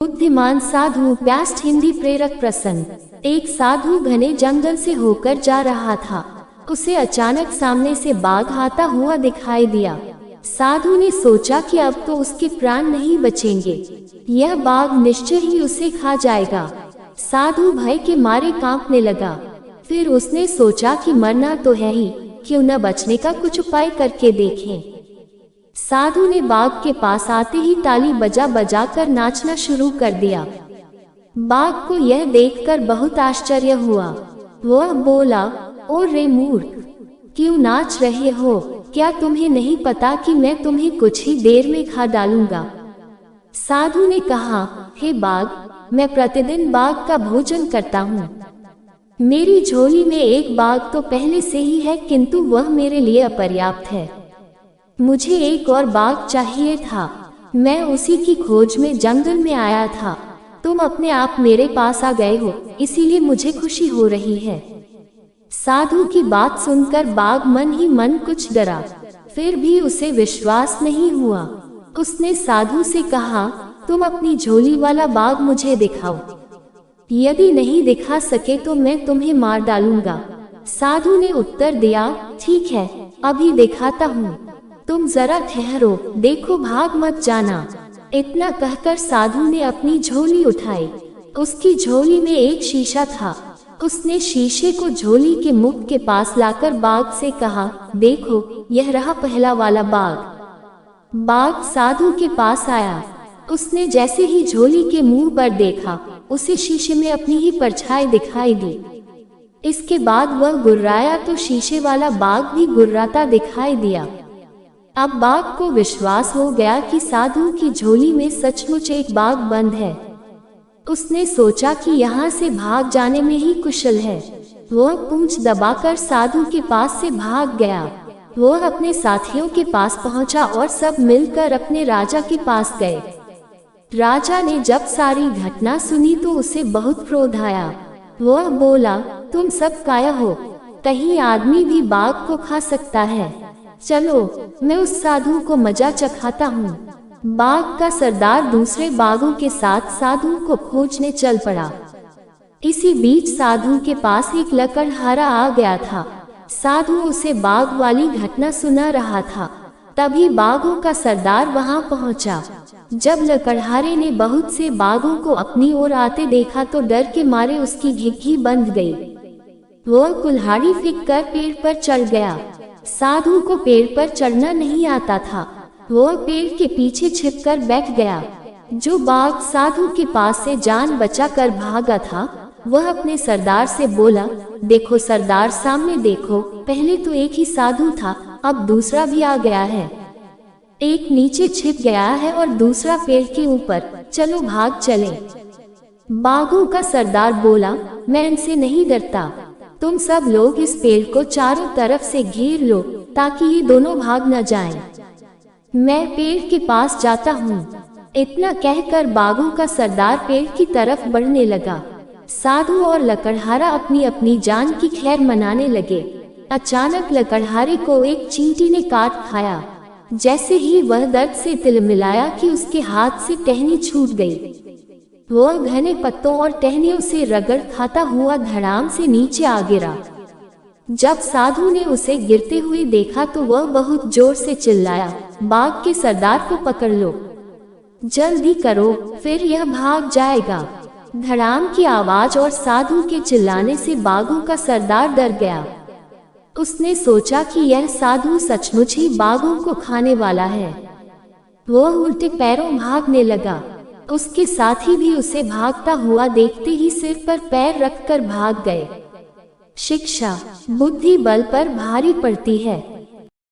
बुद्धिमान साधु व्यास हिंदी प्रेरक प्रसंग। एक साधु घने जंगल से होकर जा रहा था। उसे अचानक सामने से बाघ आता हुआ दिखाई दिया। साधु ने सोचा कि अब तो उसके प्राण नहीं बचेंगे, यह बाघ निश्चय ही उसे खा जाएगा। साधु भय के मारे कांपने लगा। फिर उसने सोचा कि मरना तो है ही, क्यों न बचने का कुछ उपाय करके देखें। साधु ने बाघ के पास आते ही ताली बजा बजा कर नाचना शुरू कर दिया। बाघ को यह देखकर बहुत आश्चर्य हुआ। वह बोला, ओ रे मूर्ख, क्यों नाच रहे हो? क्या तुम्हें नहीं पता कि मैं तुम्हें कुछ ही देर में खा डालूंगा? साधु ने कहा, हे बाघ, मैं प्रतिदिन बाघ का भोजन करता हूँ। मेरी झोली में एक बाघ तो पहले से ही है, किंतु वह मेरे लिए अपर्याप्त है। मुझे एक और बाघ चाहिए था। मैं उसी की खोज में जंगल में आया था। तुम अपने आप मेरे पास आ गए हो, इसीलिए मुझे खुशी हो रही है। साधु की बात सुनकर बाघ मन ही मन कुछ डरा, फिर भी उसे विश्वास नहीं हुआ। उसने साधु से कहा, तुम अपनी झोली वाला बाघ मुझे दिखाओ। यदि नहीं दिखा सके तो मैं तुम्हें मार डालूंगा। साधु ने उत्तर दिया, ठीक है, अभी दिखाता हूँ, तुम जरा ठहरो, देखो, भाग मत जाना। इतना कहकर साधु ने अपनी झोली उठाई। उसकी झोली में एक शीशा था। उसने शीशे को झोली के मुख के पास लाकर बाघ से कहा, देखो, यह रहा पहला वाला बाघ। बाघ साधु के पास आया। उसने जैसे ही झोली के मुंह पर देखा, उसे शीशे में अपनी ही परछाई दिखाई दी। इसके बाद वह गुर्राया तो शीशे वाला बाघ भी गुर्राता दिखाई दिया। अब बाघ को विश्वास हो गया कि साधु की झोली में सचमुच एक बाघ बंद है। उसने सोचा कि यहाँ से भाग जाने में ही कुशल है। वह पूंछ दबाकर साधु के पास से भाग गया। वह अपने साथियों के पास पहुंचा और सब मिलकर अपने राजा के पास गए। राजा ने जब सारी घटना सुनी तो उसे बहुत क्रोध आया। वह बोला, तुम सब काया हो? कहीं आदमी भी बाघ को खा सकता है? चलो, मैं उस साधु को मजा चखाता हूँ। बाघ का सरदार दूसरे बाघों के साथ साधु को खोजने चल पड़ा। इसी बीच साधु के पास एक लकड़हारा आ गया था। साधु उसे बाघ वाली घटना सुना रहा था। तभी बाघों का सरदार वहां पहुंचा। जब लकड़हारे ने बहुत से बाघों को अपनी ओर आते देखा तो डर के मारे उसकी घिघी बंध गई। वह कुल्हाड़ी फेंक कर पेड़ पर चढ़ गया। साधु को पेड़ पर चढ़ना नहीं आता था। वह पेड़ के पीछे छिपकर बैठ गया। जो बाघ साधु के पास से जान बचाकर भागा था, वह अपने सरदार से बोला, देखो सरदार, सामने देखो, पहले तो एक ही साधु था, अब दूसरा भी आ गया है। एक नीचे छिप गया है और दूसरा पेड़ के ऊपर, चलो भाग चले। बाघों का सरदार बोला, मैं इनसे नहीं डरता। तुम सब लोग इस पेड़ को चारों तरफ से घेर लो ताकि ये दोनों भाग न जाएं। मैं पेड़ के पास जाता हूँ। इतना कहकर बाघों का सरदार पेड़ की तरफ बढ़ने लगा। साधु और लकड़हारा अपनी अपनी जान की खैर मनाने लगे। अचानक लकड़हारे को एक चींटी ने काट खाया। जैसे ही वह दर्द से तिलमिलाया कि उसके हाथ से टहनी छूट गई। वह घने पत्तों और टहनियों से रगड़ खाता हुआ धड़ाम से नीचे आ गिरा। जब साधु ने उसे गिरते हुए देखा तो वह बहुत जोर से चिल्लाया, बाघ के सरदार को पकड़ लो, जल्दी करो, फिर यह भाग जाएगा। धड़ाम की आवाज और साधु के चिल्लाने से बाघों का सरदार डर गया। उसने सोचा कि यह साधु सचमुच ही बाघों को खाने वाला है। वह उल्टे पैरों भागने लगा। उसके साथी भी उसे भागता हुआ देखते ही सिर पर पैर रखकर भाग गए। शिक्षा बुद्धि बल पर भारी पड़ती है।